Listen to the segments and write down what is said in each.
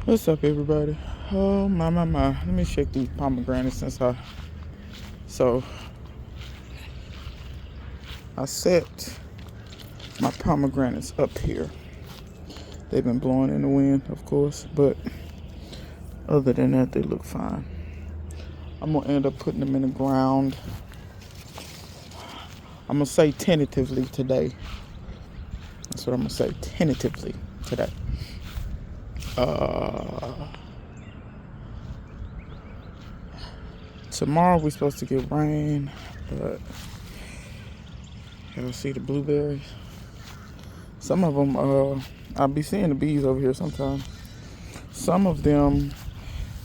What's up, everybody? Oh my! Let me shake these pomegranates so I set my pomegranates up here. They've been blowing in the wind, of course, but other than that, they look fine. I'm gonna end up putting them in the ground. I'm gonna say tentatively today. That's what I'm gonna say, tentatively today. Tomorrow we're supposed to get rain, but y'all see the blueberries? Some of them, I'll be seeing the bees over here sometimes. Some of them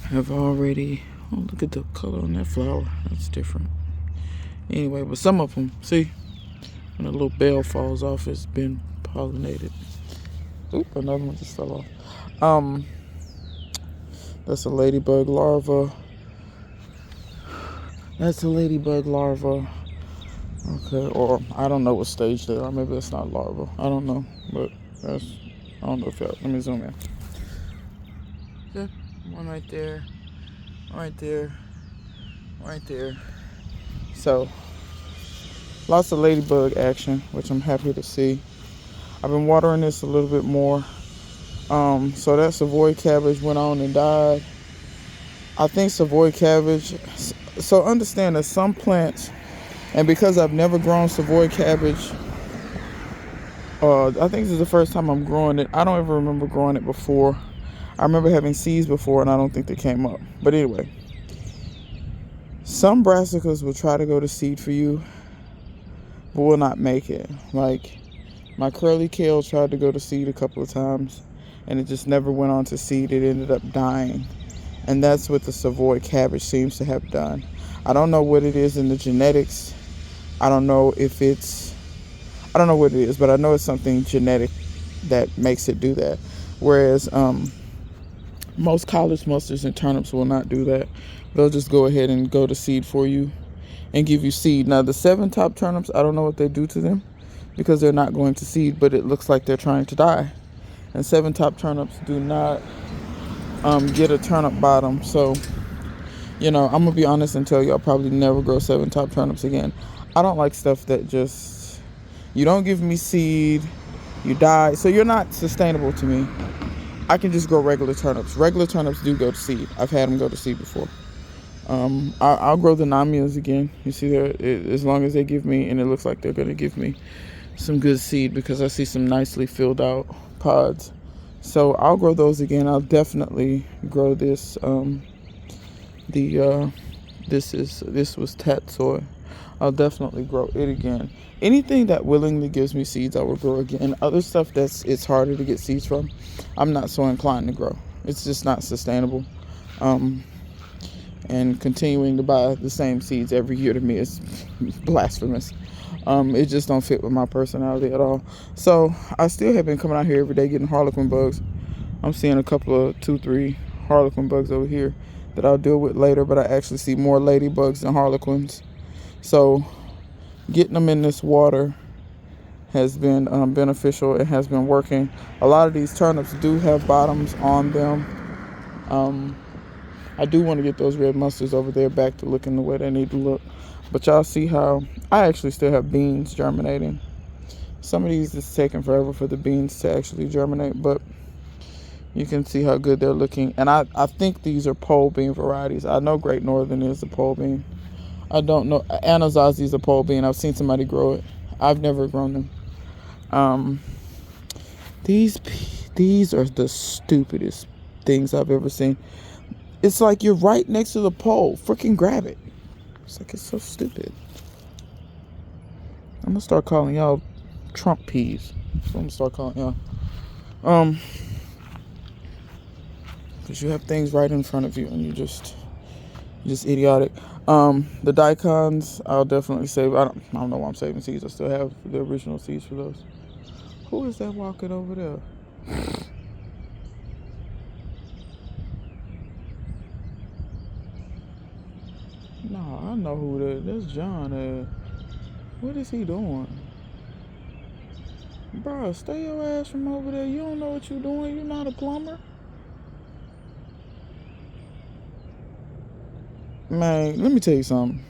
have already, oh, look at the color on that flower. That's different. Anyway, but some of them, see, when a little bell falls off, it's been pollinated. Oop, another one just fell off. That's a ladybug larva. That's a ladybug larva. Okay, or I don't know what stage they are. Maybe that's not larva. I don't know, but I don't know if y'all, let me zoom in. Okay, one right there, right there, right there. So, lots of ladybug action, which I'm happy to see. I've been watering this a little bit more. So that Savoy cabbage went on and died. I think Savoy cabbage, so understand that some plants, and because I've never grown Savoy cabbage, I think this is the first time I'm growing it. I don't ever remember growing it before. I remember having seeds before, and I don't think they came up. But anyway, some brassicas will try to go to seed for you, but will not make it. Like, my curly kale tried to go to seed a couple of times, and it just never went on to seed. It ended up dying. And that's what the Savoy cabbage seems to have done. I don't know what it is in the genetics. I don't know what it is, but I know it's something genetic that makes it do that. Whereas most collard mustards and turnips will not do that. They'll just go ahead and go to seed for you and give you seed. Now, the 7-top turnips, I don't know what they do to them because they're not going to seed, but it looks like they're trying to die. And 7-top turnips do not get a turnip bottom. So, I'm going to be honest and tell you, I'll probably never grow 7-top turnips again. I don't like stuff that just, you don't give me seed, you die. So you're not sustainable to me. I can just grow regular turnips. Regular turnips do go to seed. I've had them go to seed before. I'll grow the Namias again. You see there, as long as they give me, and it looks like they're going to give me some good seed because I see some nicely filled out pods. So I'll grow those again. I'll definitely grow this. This was tatsoi. I'll definitely grow it again. Anything that willingly gives me seeds, I will grow again. Other stuff it's harder to get seeds from, I'm not so inclined to grow. It's just not sustainable. And continuing to buy the same seeds every year to me is blasphemous. It just don't fit with my personality at all. So I still have been coming out here every day getting harlequin bugs. I'm seeing a couple of 2-3 harlequin bugs over here that I'll deal with later, but I actually see more ladybugs than harlequins. So getting them in this water has been beneficial. It has been working. A lot of these turnips do have bottoms on them. I do want to get those red mustards over there back to looking the way they need to look. But y'all see how I actually still have beans germinating. Some of these is taking forever for the beans to actually germinate, but you can see how good they're looking. And I think these are pole bean varieties. I know Great Northern is a pole bean. I don't know. Anasazi is a pole bean. I've seen somebody grow it. I've never grown them. These are the stupidest things I've ever seen. It's like you're right next to the pole. Freaking grab it. It's like, it's so stupid. I'm gonna start calling y'all Trump peas. That's what I'm gonna start calling y'all. Because you have things right in front of you and you're just idiotic. The daikons, I'll definitely save. I don't know why I'm saving seeds. I still have the original seeds for those. Who is that walking over there? No, I know who that is. That's John. What is he doing? Bro, stay your ass from over there. You don't know what you're doing. You're not a plumber. Man, let me tell you something.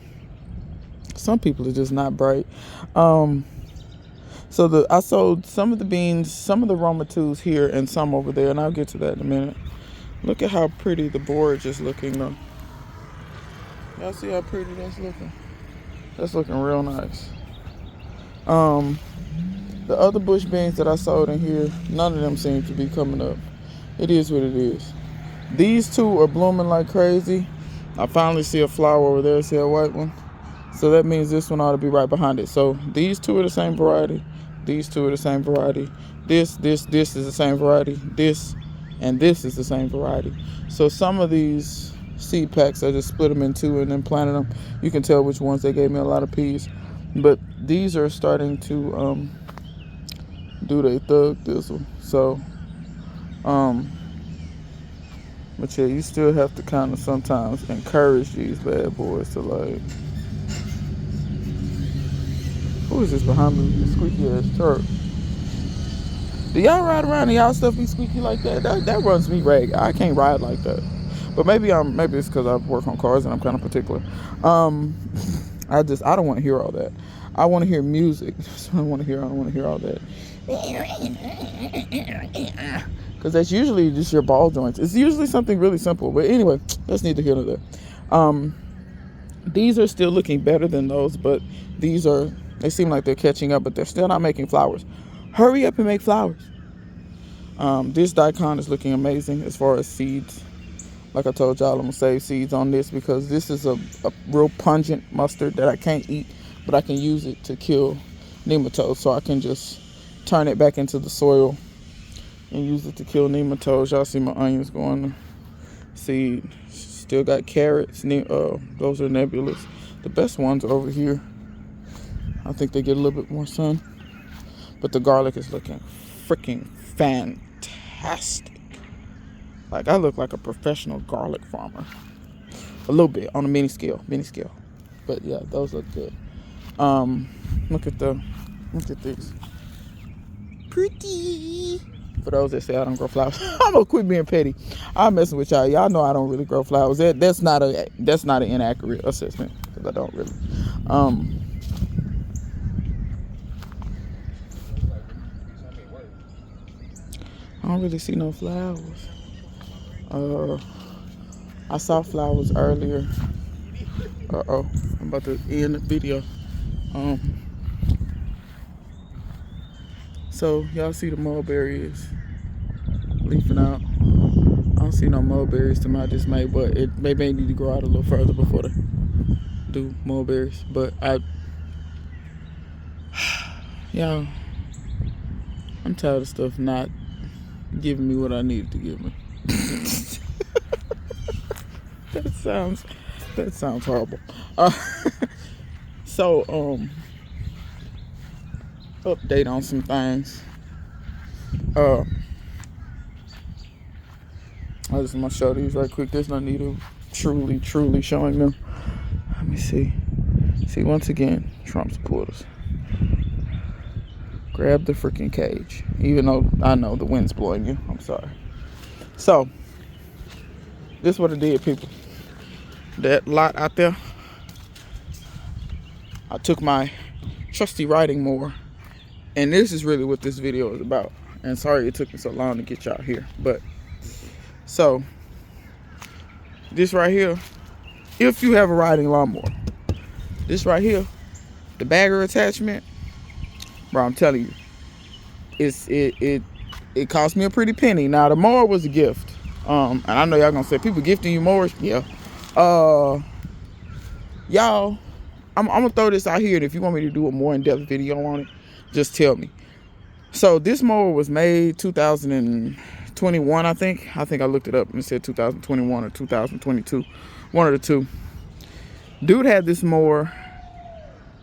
Some people are just not bright. Um, I sold some of the beans, some of the Roma 2s here and some over there, and I'll get to that in a minute. Look at how pretty the borage is looking though. Y'all see how pretty that's looking? That's looking real nice. The other bush beans that I sold in here, none of them seem to be coming up. It is what it is. These two are blooming like crazy. I finally see a flower over there. See a white one? So that means this one ought to be right behind it. So these two are the same variety. These two are the same variety. This is the same variety. This and this is the same variety. So some of these seed packs, I just split them in two and then planted them. You can tell which ones they gave me a lot of peas. But these are starting to do their thug thistle. So, but yeah, you still have to kind of sometimes encourage these bad boys to like. Who is this behind me? This squeaky ass truck. Do y'all ride around and y'all stuff be squeaky like that? That runs me ragged. I can't ride like that. But maybe it's because I work on cars and I'm kind of particular. I don't want to hear all that. I want to hear music. That's what I want to hear. I don't want to hear all that. Because that's usually just your ball joints. It's usually something really simple. But anyway, that's neither here nor there. These are still looking better than those, but they seem like they're catching up, but they're still not making flowers. Hurry up and make flowers. This daikon is looking amazing as far as seeds. Like I told y'all, I'm going to save seeds on this because this is a real pungent mustard that I can't eat, but I can use it to kill nematodes. So I can just turn it back into the soil and use it to kill nematodes. Y'all see my onions going to seed. Still got carrots. Those are nebulous. The best ones are over here. I think they get a little bit more sun. But the garlic is looking freaking fantastic. Like, I look like a professional garlic farmer. A little bit, on a mini scale. But yeah, those look good. Look at these. Pretty. For those that say I don't grow flowers, I'm gonna quit being petty. I'm messing with y'all. Y'all know I don't really grow flowers. That's not an inaccurate assessment because I don't really. I don't really see no flowers. I saw flowers earlier. I'm about to end the video. So y'all see the mulberries leafing out. I don't see no mulberries to my dismay, but they may need to grow out a little further before they do mulberries. But y'all, I'm tired of stuff not giving me what I needed to give me. That sounds horrible. Update on some things. I just want to show these right quick. There's no need of truly showing them. Let me see. See, once again, Trump supporters. Grab the freaking cage. Even though I know the wind's blowing you. I'm sorry. So, this is what I did, people. That lot out there, I took my trusty riding mower, and this is really what this video is about. And sorry it took me so long to get y'all here, but so this right here, if you have a riding lawnmower, this right here, the bagger attachment, bro, I'm telling you, it cost me a pretty penny. Now the mower was a gift, and I know y'all gonna say people gifting you mowers, yeah. Y'all, I'm gonna throw this out here, and if you want me to do a more in-depth video on it, just tell me. So this mower was made 2021, I think I looked it up and it said 2021 or 2022, one of the two. Dude had this mower,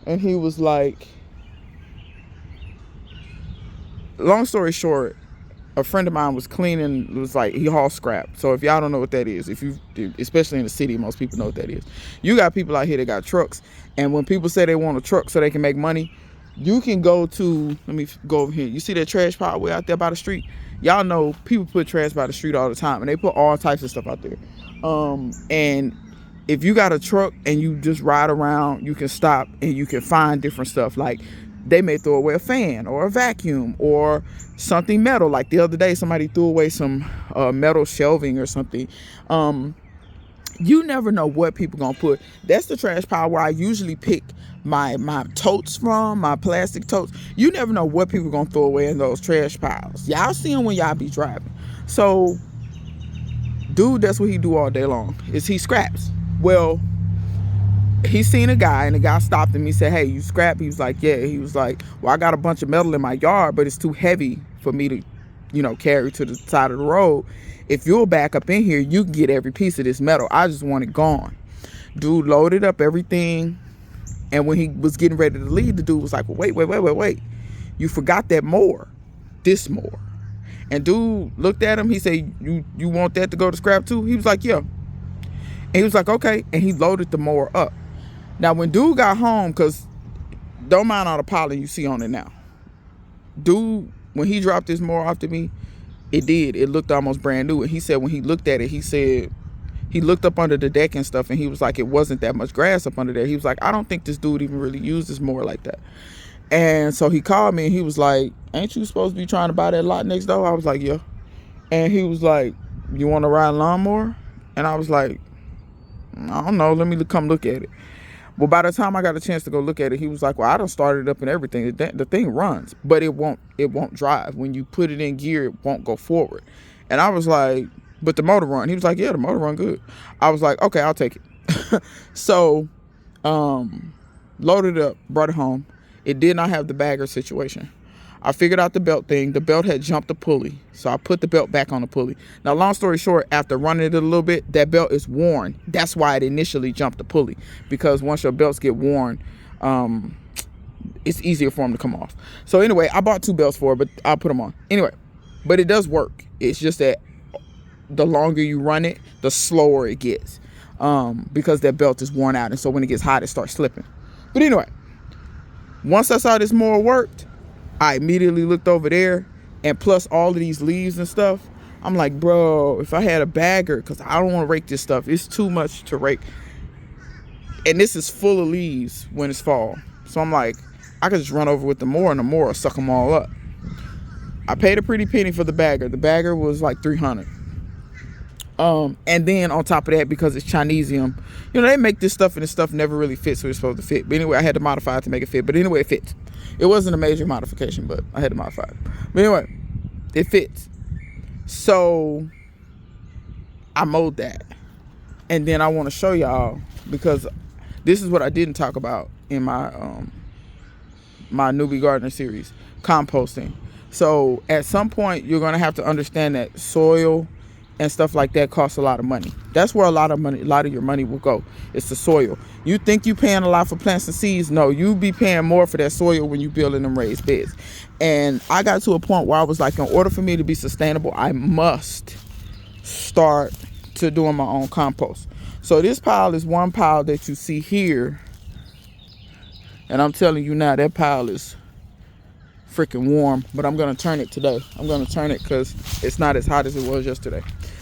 and he was like, long story short, a friend of mine was cleaning, he hauled scrap. So if y'all don't know what that is, especially in the city, most people know what that is. You got people out here that got trucks, and when people say they want a truck so they can make money, you can go to, let me go over here. You see that trash pile way out there by the street? Y'all know people put trash by the street all the time, and they put all types of stuff out there. And if you got a truck and you just ride around, you can stop and you can find different stuff. Like they may throw away a fan or a vacuum or something metal. Like the other day, somebody threw away some metal shelving or something. You never know what people gonna put. That's the trash pile where I usually pick my totes from, my plastic totes. You never know what people gonna throw away in those trash piles. Y'all see them when y'all be driving. So, dude, that's what he do all day long, is he scraps. Well, he seen a guy, and the guy stopped him. He said, "Hey, you scrap?" He was like, "Yeah." He was like, "Well, I got a bunch of metal in my yard, but it's too heavy for me to, carry to the side of the road. If you'll back up in here, you can get every piece of this metal. I just want it gone." Dude loaded up everything, and when he was getting ready to leave, the dude was like, "Well, wait. You forgot that mower, this mower." And dude looked at him. He said, "You want that to go to scrap too?" He was like, "Yeah." And he was like, "Okay." And he loaded the mower up. Now, when dude got home, because don't mind all the pollen you see on it now. Dude, when he dropped this mower off to me, it looked almost brand new. And he said when he looked at it, he said he looked up under the deck and stuff, and he was like, it wasn't that much grass up under there. He was like, I don't think this dude even really used this mower like that. And so he called me and he was like, "Ain't you supposed to be trying to buy that lot next door?" I was like, "Yeah." And he was like, "You want to ride a lawnmower?" And I was like, "I don't know. Let me come look at it." Well, by the time I got a chance to go look at it, he was like, "Well, I done started it up and everything. The thing runs, but it won't drive. When you put it in gear, it won't go forward." And I was like, "But the motor run?" He was like, "Yeah, the motor run good." I was like, "Okay, I'll take it." So, loaded it up, brought it home. It did not have the bagger situation. I figured out the belt thing. The belt had jumped the pulley, so I put the belt back on the pulley. Now, long story short, after running it a little bit, that belt is worn. That's why it initially jumped the pulley, because once your belts get worn, it's easier for them to come off. So anyway, I bought 2 belts for it, but I'll put them on. Anyway, but it does work. It's just that the longer you run it, the slower it gets, because that belt is worn out. And so when it gets hot, it starts slipping. But anyway, once I saw this mower worked, I immediately looked over there, and plus all of these leaves and stuff, I'm like, bro, if I had a bagger, because I don't want to rake this stuff. It's too much to rake. And this is full of leaves when it's fall. So I'm like, I could just run over with the mower, and the mower will suck them all up. I paid a pretty penny for the bagger. The bagger was like $300. And then on top of that, because it's Chinesium, they make this stuff, and this stuff never really fits where it's supposed to fit. But anyway, I had to modify it to make it fit. But anyway, it fits. It wasn't a major modification, but I had to modify it. But anyway, it fits. So I mowed that. And then I want to show y'all, because this is what I didn't talk about in my my newbie gardener series, composting. So at some point, you're going to have to understand that soil and stuff like that costs a lot of money. That's where a lot of your money will go. It's the soil. You think you paying a lot for plants and seeds? No, you be paying more for that soil when you building them raised beds. And I got to a point where I was like, in order for me to be sustainable, I must start to doing my own compost. So this pile is one pile that you see here, and I'm telling you now, that pile is freaking warm. But I'm gonna turn it today. I'm gonna turn it because it's not as hot as it was yesterday.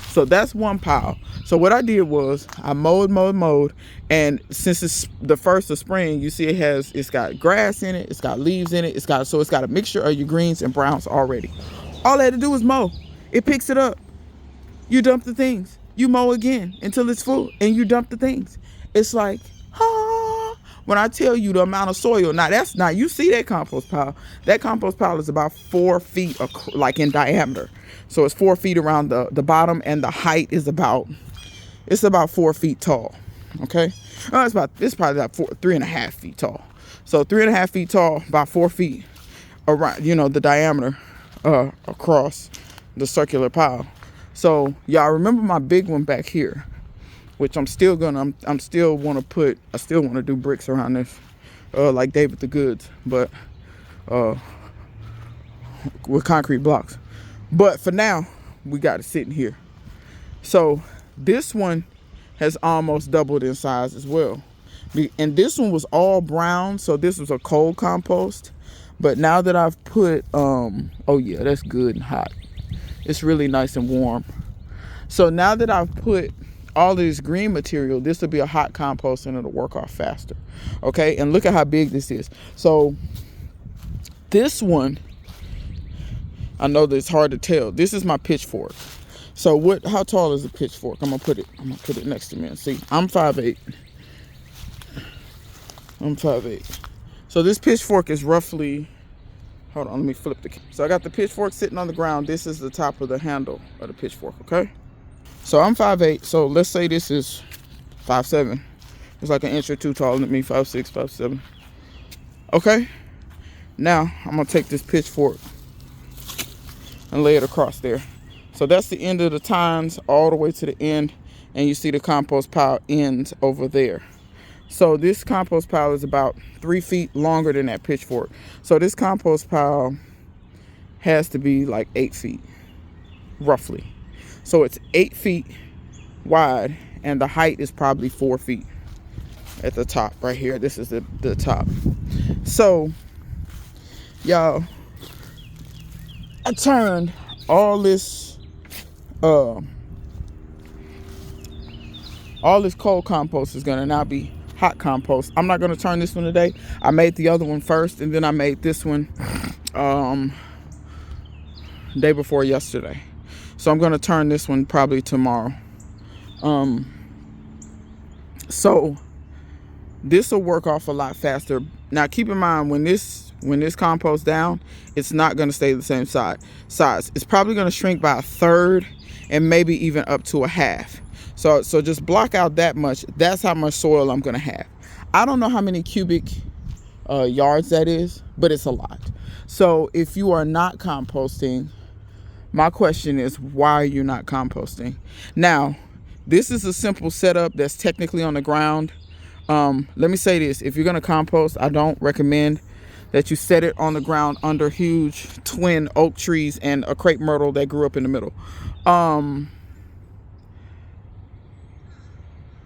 So that's one pile. So what I did was I mowed, and since it's the first of spring, you see it's got grass in it, it's got leaves in it, it's got a mixture of your greens and browns already. All I had to do was mow. It picks it up. You dump the things. You mow again until it's full, and you dump the things. It's like, when I tell you the amount of soil, now you see that compost pile. That compost pile is about 4 feet like in diameter. So it's 4 feet around the bottom, and the height is about 4 feet tall. Okay, it's probably about 3.5 feet tall. So 3.5 feet tall, about 4 feet around, the diameter across the circular pile. So y'all remember my big one back here, which I still want to do bricks around this, like David the Goods, but with concrete blocks. But for now, we got it sitting here. So this one has almost doubled in size as well. And this one was all brown, so this was a cold compost. But now that I've put, oh yeah, that's good and hot. It's really nice and warm. So now that I've put all of this green material, this will be a hot compost and it'll work off faster. Okay, and look at how big this is. So this one, I know that it's hard to tell. This is my pitchfork. So how tall is the pitchfork? I'm gonna put it next to me and see. I'm 5'8". So this pitchfork is roughly, hold on, let me flip so I got the pitchfork sitting on the ground. This is the top of the handle of the pitchfork, okay? So I'm 5'8", so let's say this is 5'7". It's like an inch or two taller than me, 5'6", 5'7". Okay? Now, I'm gonna take this pitchfork and lay it across there. So that's the end of the tines all the way to the end, and you see the compost pile ends over there. So this compost pile is about 3 feet longer than that pitchfork. So this compost pile has to be like 8 feet, roughly. So it's 8 feet wide, and the height is probably 4 feet at the top right here. This is the top. So, y'all, I turned all this cold compost is gonna now be hot compost. I'm not gonna turn this one today. I made the other one first, and then I made this one day before yesterday. So I'm gonna turn this one probably tomorrow. So this will work off a lot faster. Now keep in mind, when this compost down, it's not gonna stay the same size. It's probably gonna shrink by 1/3 and maybe even up to 1/2. So just block out that much. That's how much soil I'm gonna have. I don't know how many cubic yards that is, but it's a lot. So if you are not composting, my question is, why are you not composting? Now, this is a simple setup that's technically on the ground. Let me say this: if you're gonna compost, I don't recommend that you set it on the ground under huge twin oak trees and a crepe myrtle that grew up in the middle.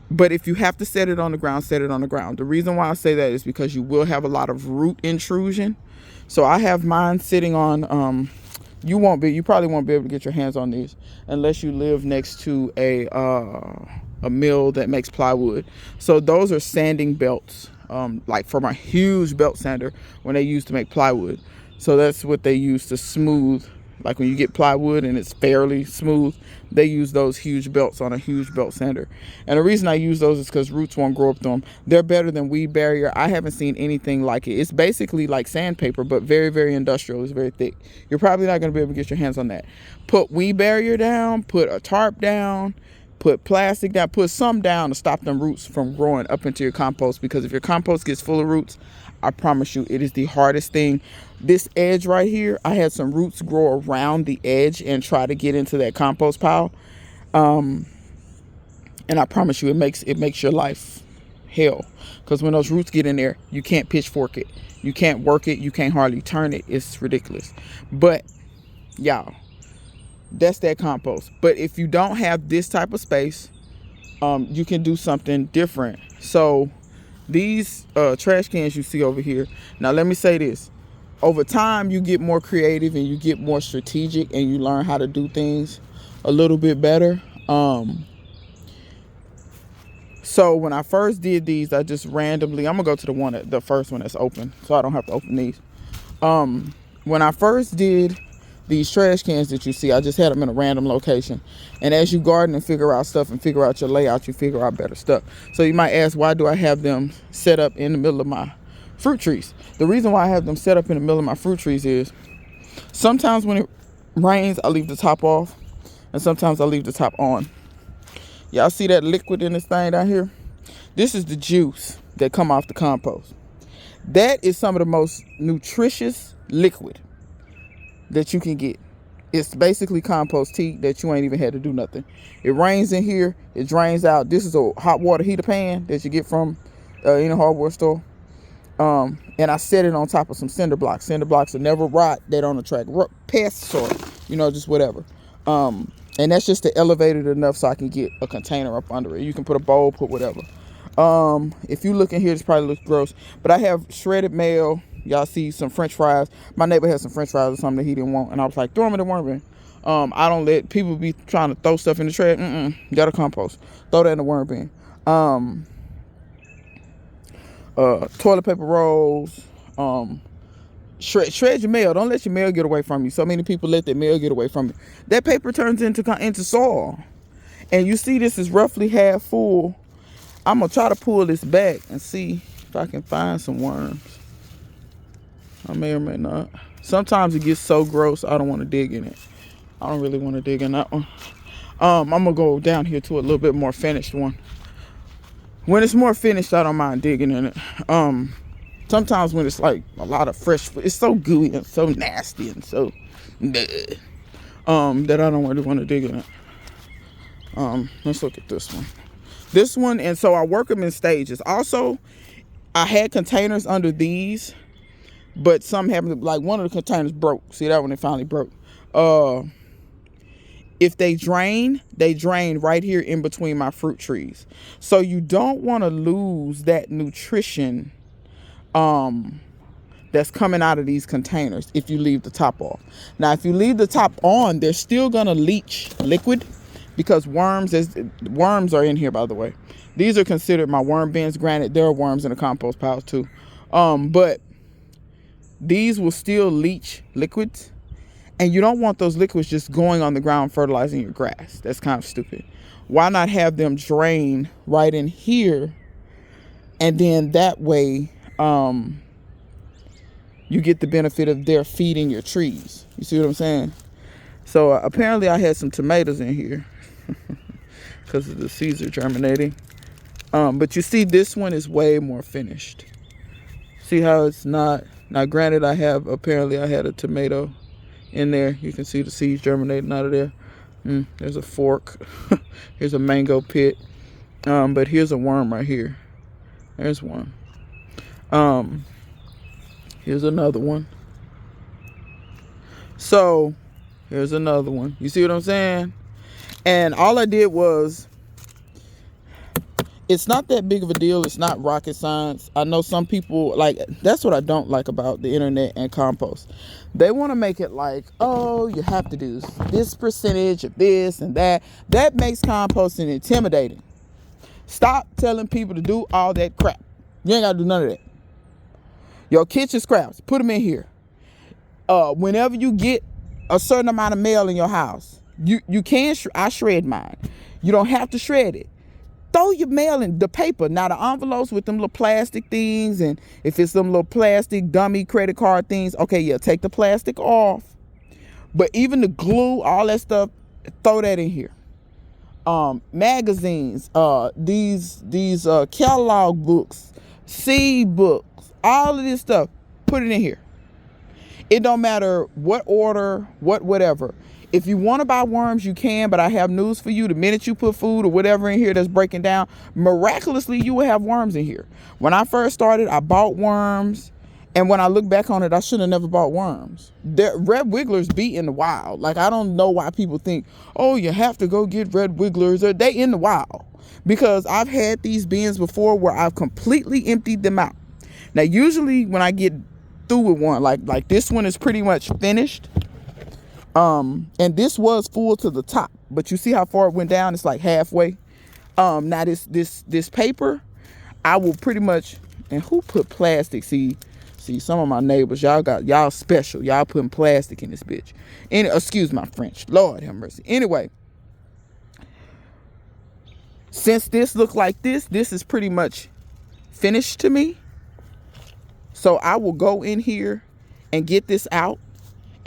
But if you have to set it on the ground, set it on the ground. The reason why I say that is because you will have a lot of root intrusion. So I have mine sitting on, you probably won't be able to get your hands on these unless you live next to a mill that makes plywood. So those are sanding belts, like from a huge belt sander when they used to make plywood. So that's what they use to smooth, like when you get plywood and it's fairly smooth, they use those huge belts on a huge belt sander. And the reason I use those is because roots won't grow up through them. They're better than weed barrier. I haven't seen anything like it. It's basically like sandpaper, but very, very industrial. It's very thick. You're probably not going to be able to get your hands on that. Put weed barrier down, put a tarp down, put plastic down, put some down to stop them roots from growing up into your compost, because if your compost gets full of roots, I promise you it is the hardest thing. This edge right here, I had some roots grow around the edge and try to get into that compost pile. And I promise you it makes your life hell, because when those roots get in there, you can't pitchfork it. You can't work it. You can't hardly turn it. It's ridiculous. But y'all, that's that compost. But if you don't have this type of space, you can do something different. So these trash cans you see over here, now let me say this: over time you get more creative and you get more strategic and you learn how to do things a little bit better. So when I first did these, I just randomly, I'm gonna go to the first one that's open so I don't have to open these. When I first did these trash cans that you see, I just had them in a random location. And as you garden and figure out stuff and figure out your layout, you figure out better stuff. So you might ask, why do I have them set up in the middle of my fruit trees? The reason why I have them set up in the middle of my fruit trees is sometimes when it rains, I leave the top off, and sometimes I leave the top on. Y'all see that liquid in this thing down here? This is the juice that come off the compost. That is some of the most nutritious liquid that you can get. It's basically compost tea that you ain't even had to do nothing. It rains in here, it drains out. This is a hot water heater pan that you get from in a hardware store. And I set it on top of some cinder blocks. Cinder blocks will never rot. They don't attract pests or, just whatever. And that's just to elevate it enough so I can get a container up under it. You can put a bowl, put whatever. If you look in here, this probably looks gross, but I have shredded mayo. Y'all see some French fries. My neighbor had some French fries or something that he didn't want, and I was like, throw them in the worm bin. I don't let people be trying to throw stuff in the trash. You gotta compost. Throw that in the worm bin. Toilet paper rolls. Shred your mail. Don't let your mail get away from you. So many people let their mail get away from you. That paper turns into soil. And you see this is roughly half full. I'm gonna try to pull this back and see if I can find some worms. I may or may not. Sometimes it gets so gross I don't want to dig in it. I don't really want to dig in that one. I'm gonna go down here to a little bit more finished one. When it's more finished, I don't mind digging in it. Sometimes when it's like a lot of fresh, it's so gooey and so nasty and so that I don't really want to dig in it. Let's look at this one. This one, and so I work them in stages. Also, I had containers under these, but some happened, like one of the containers broke. See that one? It finally broke. If they drain right here in between my fruit trees. So you don't want to lose that nutrition that's coming out of these containers if you leave the top off. Now, if you leave the top on, they're still gonna leach liquid because worms are in here, by the way. These are considered my worm bins. Granted, there are worms in the compost piles too. But these will still leach liquids. And you don't want those liquids just going on the ground fertilizing your grass. That's kind of stupid. Why not have them drain right in here? And then that way, you get the benefit of their feeding your trees. You see what I'm saying? So apparently I had some tomatoes in here because of the seeds are germinating. But you see this one is way more finished. See how it's not. Now granted, apparently I had a tomato in there. You can see the seeds germinating out of there. There's a fork. Here's a mango pit. But here's a worm right here. There's one. Here's another one. So here's another one. You see what I'm saying? And all I did was, it's not that big of a deal. It's not rocket science. I know some people, like, that's what I don't like about the internet and compost. They want to make it like, oh, you have to do this percentage of this and that. That makes composting intimidating. Stop telling people to do all that crap. You ain't got to do none of that. Your kitchen scraps, put them in here. Whenever you get a certain amount of mail in your house, you can, I shred mine. You don't have to shred it. Throw your mail in the paper. Now the envelopes with them little plastic things, and if it's some little plastic dummy credit card things, okay, yeah, take the plastic off. But even the glue, all that stuff, throw that in here. Magazines, these catalog books, seed books, all of this stuff, put it in here. It don't matter what order, whatever. If you want to buy worms, you can, but I have news for you. The minute you put food or whatever in here that's breaking down, miraculously, you will have worms in here. When I first started, I bought worms, and when I look back on it, I should have never bought worms. Red wigglers be in the wild. Like, I don't know why people think, oh, you have to go get red wigglers. They in the wild. Because I've had these bins before where I've completely emptied them out. Now, usually when I get through with one, like this one is pretty much finished. And this was full to the top, but you see how far it went down? It's like halfway. Now this paper, I will pretty much, and who put plastic? See, some of my neighbors, y'all special. Y'all putting plastic in this bitch. Excuse my French. Lord have mercy. Anyway, since this looked like this is pretty much finished to me. So I will go in here and get this out.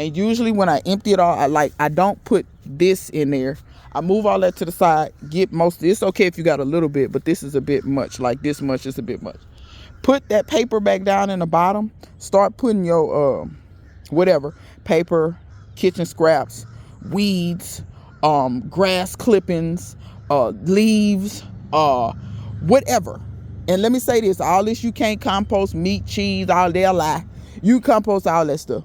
And usually when I empty it all, I don't put this in there. I move all that to the side, get most of it. It's okay if you got a little bit, but this is a bit much. Like this much is a bit much. Put that paper back down in the bottom. Start putting your whatever, paper, kitchen scraps, weeds, grass clippings, leaves, whatever. And let me say this, all this you can't compost, meat, cheese, all they'll lie. You compost all that stuff.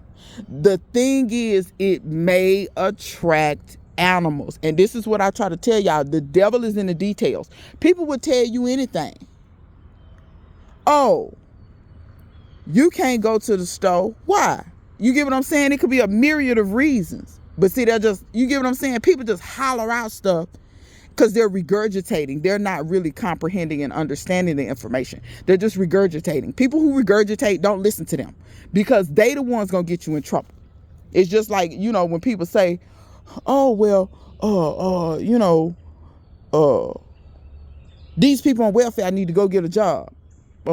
The thing is, it may attract animals. And this is what I try to tell y'all. The devil is in the details. People would tell you anything. Oh, you can't go to the store. Why? You get what I'm saying? It could be a myriad of reasons. But see, they're just, you get what I'm saying? People just holler out stuff because they're regurgitating. They're not really comprehending and understanding the information. They're just regurgitating. People who regurgitate, don't listen to them, because they the ones gonna get you in trouble. It's just like, you know, when people say, oh, well, you know, these people on welfare need to go get a job.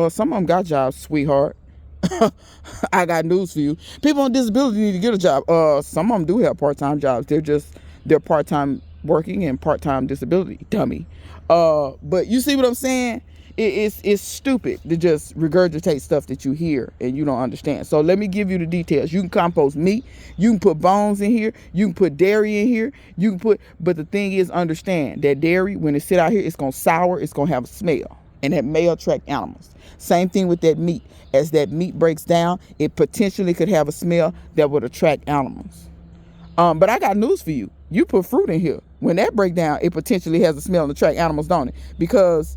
Some of them got jobs, sweetheart. I got news for you. People on disability need to get a job. Some of them do have part-time jobs. They're part-time working and part-time disability, dummy. But you see what I'm saying? It's stupid to just regurgitate stuff that you hear and you don't understand. So let me give you the details. You can compost meat. You can put bones in here. You can put dairy in here. But the thing is, understand that dairy, when it sit out here, it's gonna sour. It's gonna have a smell, and that may attract animals. Same thing with that meat. As that meat breaks down, it potentially could have a smell that would attract animals. But I got news for you. You put fruit in here. When that break down, it potentially has a smell and attract animals, don't it? Because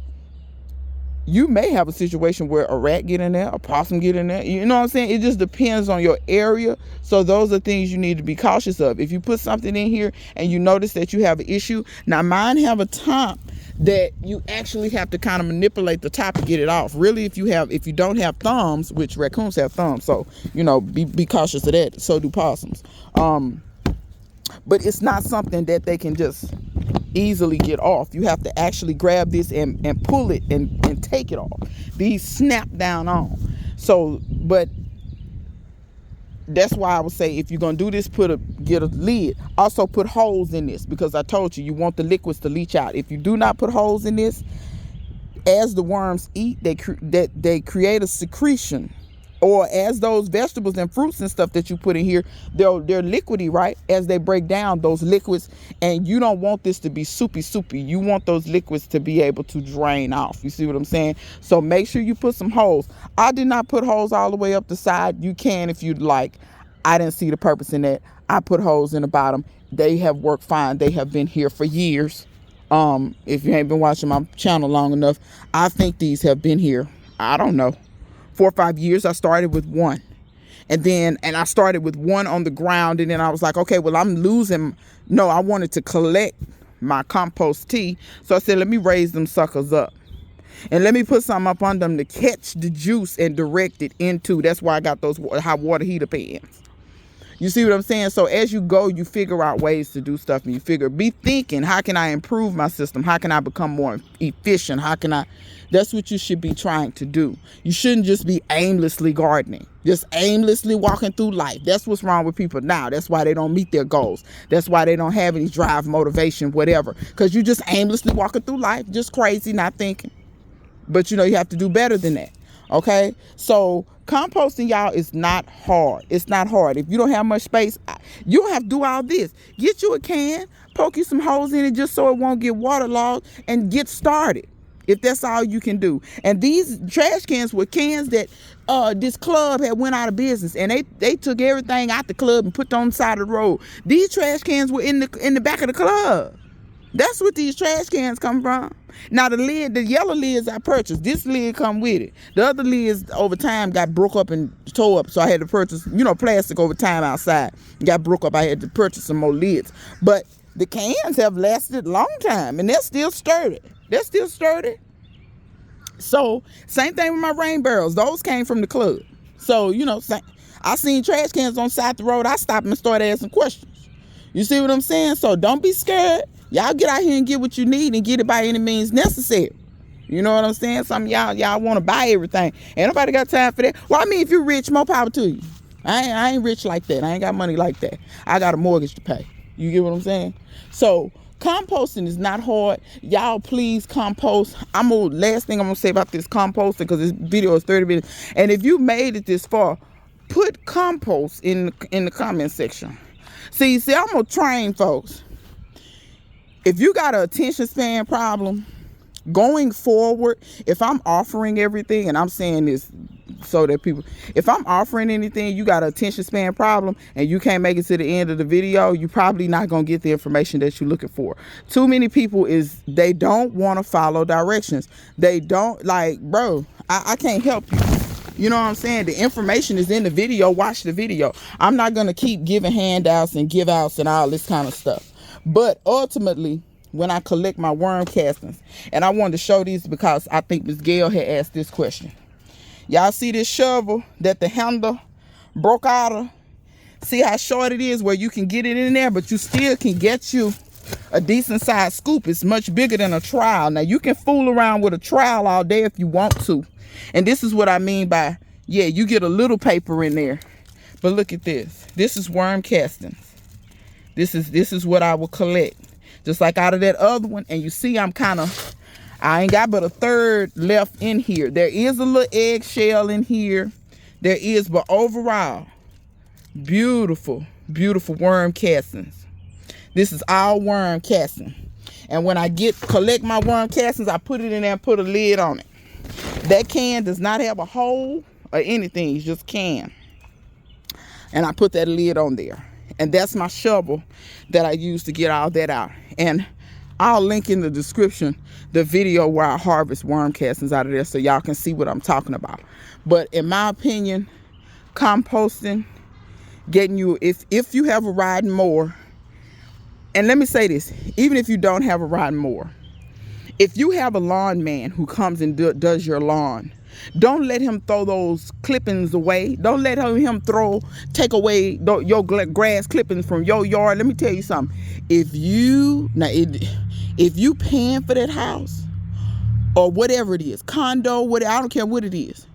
you may have a situation where a rat get in there, a possum get in there. You know what I'm saying? It just depends on your area. So those are things you need to be cautious of. If you put something in here and you notice that you have an issue, now mine have a top that you actually have to kind of manipulate the top to get it off. Really, if you don't have thumbs, which raccoons have thumbs, so you know, be cautious of that. So do possums. But it's not something that they can just easily get off. You have to actually grab this and pull it and take it off. These snap down on. So, but that's why I would say, if you're gonna do this, get a lid. Also put holes in this, because I told you want the liquids to leach out. If you do not put holes in this, as the worms eat, they create a secretion. Or as those vegetables and fruits and stuff that you put in here, they're liquidy, right? As they break down those liquids, and you don't want this to be soupy. You want those liquids to be able to drain off. You see what I'm saying? So make sure you put some holes. I did not put holes all the way up the side. You can if you'd like. I didn't see the purpose in that. I put holes in the bottom. They have worked fine. They have been here for years. If you ain't been watching my channel long enough, I think these have been here, I don't know, 4 or 5 years. I started with one, and I started with one on the ground, and then I was like, okay, well, I'm losing. No, I wanted to collect my compost tea, so I said, let me raise them suckers up, and let me put something up on them to catch the juice and direct it into. That's why I got those hot water heater pans. You see what I'm saying? So as you go, you figure out ways to do stuff, and you be thinking, how can I improve my system? How can I become more efficient? That's what you should be trying to do. You shouldn't just be aimlessly gardening, just aimlessly walking through life. That's what's wrong with people now. That's why they don't meet their goals. That's why they don't have any drive, motivation, whatever, because you just aimlessly walking through life, just crazy, not thinking. But you know, you have to do better than that. Okay, so composting, y'all, is not hard. It's not hard. If you don't have much space, you don't have to do all this. Get you a can, poke you some holes in it just so it won't get waterlogged, and get started, if that's all you can do. And these trash cans were cans that this club had went out of business, and they took everything out the club and put them on the side of the road. These trash cans were in the back of the club. That's what these trash cans come from. Now the yellow lids I purchased, this lid come with it. The other lids over time got broke up and tore up, so I had to purchase, plastic over time outside. Got broke up, I had to purchase some more lids. But the cans have lasted a long time, and they're still sturdy. So same thing with my rain barrels. Those came from the club. So, I seen trash cans on the side of the road. I stopped and started asking questions. You see what I'm saying? So don't be scared. Y'all get out here and get what you need, and get it by any means necessary. You know what I'm saying? Some of y'all want to buy everything. Ain't nobody got time for that. Well, I mean, if you're rich, more power to you. I ain't rich like that. I ain't got money like that. I got a mortgage to pay. You get what I'm saying? So composting is not hard. Y'all please compost. Last thing I'm gonna say about this composting, because this video is 30 minutes. And if you made it this far, put compost in the comment section. See, I'm gonna train folks. If you got an attention span problem, going forward, if I'm offering everything, and I'm saying this so that if I'm offering anything, you got an attention span problem and you can't make it to the end of the video, you're probably not going to get the information that you're looking for. Too many people they don't want to follow directions. They don't bro, I can't help you. You know what I'm saying? The information is in the video. Watch the video. I'm not going to keep giving handouts and give outs and all this kind of stuff. But ultimately, when I collect my worm castings, and I wanted to show these because I think Ms. Gail had asked this question. Y'all see this shovel that the handle broke out of? See how short it is where you can get it in there, but you still can get you a decent sized scoop. It's much bigger than a trowel. Now you can fool around with a trowel all day if you want to. And this is what I mean by, yeah, you get a little paper in there. But look at this. This is worm castings. This is what I will collect. Just like out of that other one. And you see I ain't got but a third left in here. There is a little eggshell in here. There is, but overall, beautiful, beautiful worm castings. This is all worm casting. And when I collect my worm castings, I put it in there and put a lid on it. That can does not have a hole or anything. It's just can. And I put that lid on there. And that's my shovel that I use to get all that out. And I'll link in the description the video where I harvest worm castings out of there so y'all can see what I'm talking about. But in my opinion, composting, getting you, if you have a riding mower, and let me say this, even if you don't have a riding mower, if you have a lawn man who comes and does your lawn, don't let him throw those clippings away. Don't let him take away your grass clippings from your yard. Let me tell you something. If you paying for that house or whatever it is, condo, whatever, I don't care what it is,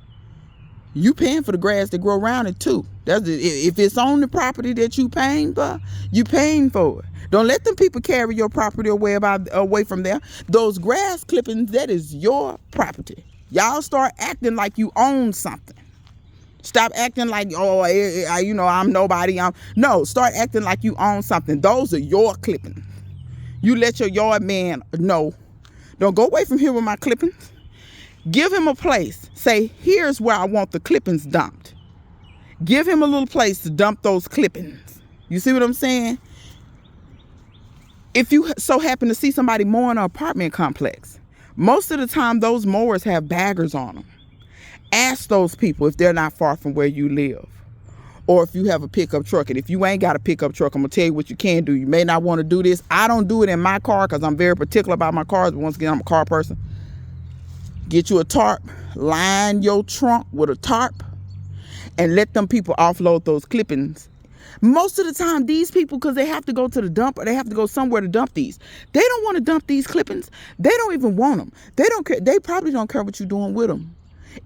you paying for the grass that grow around it too. If it's on the property that you paying for, you paying for it. Don't let them people carry your property away from there. Those grass clippings, that is your property. Y'all start acting like you own something. Stop acting like, I'm nobody. No, start acting like you own something. Those are your clippings. You let your yard man know. Don't go away from here with my clippings. Give him a place. Say, here's where I want the clippings dumped. Give him a little place to dump those clippings. You see what I'm saying? If you so happen to see somebody mowing an apartment complex, most of the time those mowers have baggers on them. Ask those people if they're not far from where you live. Or if you have a pickup truck. And if you ain't got a pickup truck, I'm going to tell you what you can do. You may not want to do this. I don't do it in my car because I'm very particular about my cars. But once again, I'm a car person. Get you a tarp. Line your trunk with a tarp. And let them people offload those clippings. Most of the time, these people, because they have to go to the dump or they have to go somewhere to dump these, they don't want to dump these clippings. They don't even want them. They don't care. They probably don't care what you're doing with them.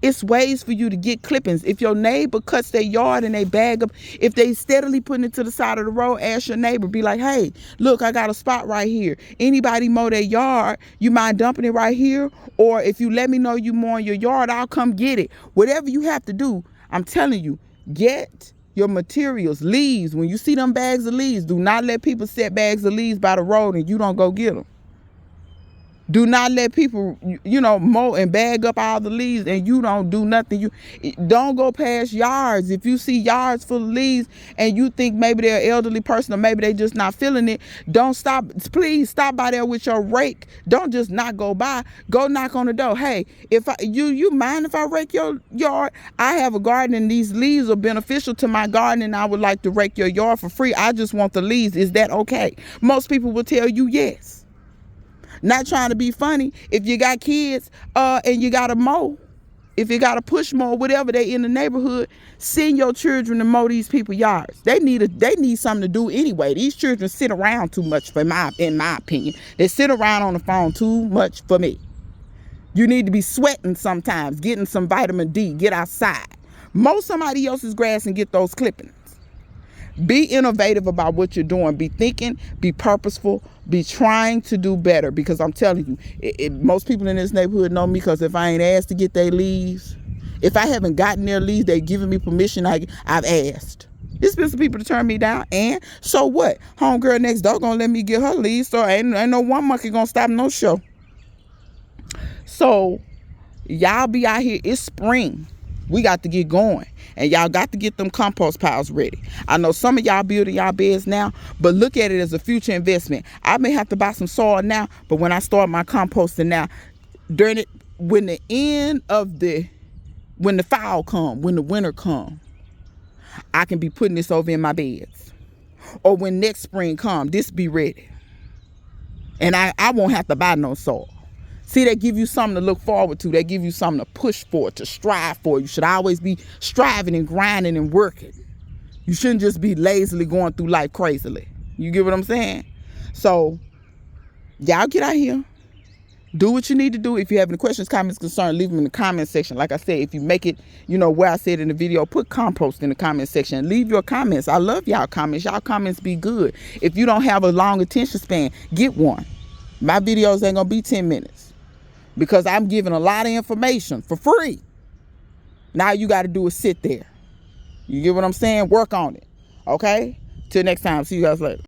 It's ways for you to get clippings. If your neighbor cuts their yard and they bag up, if they steadily putting it to the side of the road, ask your neighbor, be like, hey, look, I got a spot right here. Anybody mow their yard, you mind dumping it right here? Or if you let me know you mowing your yard, I'll come get it. Whatever you have to do, I'm telling you, get your materials, leaves. When you see them bags of leaves, do not let people set bags of leaves by the road and you don't go get them. Do not let people, mow and bag up all the leaves and you don't do nothing. You don't go past yards. If you see yards full of leaves and you think maybe they're an elderly person or maybe they just not feeling it, don't stop. Please stop by there with your rake. Don't just not go by. Go knock on the door. Hey, you mind if I rake your yard? I have a garden and these leaves are beneficial to my garden and I would like to rake your yard for free. I just want the leaves. Is that okay? Most people will tell you yes. Not trying to be funny. If you got kids and you got to mow, if you got to push mow, whatever they in the neighborhood, send your children to mow these people's yards. They need something to do anyway. These children sit around too much in my opinion. They sit around on the phone too much for me. You need to be sweating sometimes, getting some vitamin D, get outside. Mow somebody else's grass and get those clippings. Be innovative about what you're doing. Be thinking, be purposeful, be trying to do better. Because I'm telling you, most people in this neighborhood know me because if I ain't asked to get their leaves, if I haven't gotten their leaves, they giving me permission, I've asked. There's been some people to turn me down. And so what? Homegirl next door gonna let me get her leaves. So ain't no one monkey gonna stop no show. So y'all be out here. It's spring. We got to get going. And y'all got to get them compost piles ready. I know some of y'all building y'all beds now, but look at it as a future investment. I may have to buy some soil now, but when I start my composting now, when the end of the when the fall come, when the winter come, I can be putting this over in my beds. Or when next spring come, this be ready. And I won't have to buy no soil. See, they give you something to look forward to. They give you something to push for, to strive for. You should always be striving and grinding and working. You shouldn't just be lazily going through life crazily. You get what I'm saying? So, y'all get out here. Do what you need to do. If you have any questions, comments, concerns, leave them in the comment section. Like I said, if you make it, where I said in the video, put compost in the comment section. Leave your comments. I love y'all comments. Y'all comments be good. If you don't have a long attention span, get one. My videos ain't going to be 10 minutes because I'm giving a lot of information for free. Now you got to do is sit there. You get what I'm saying? Work on it. Okay? Till next time. See you guys later.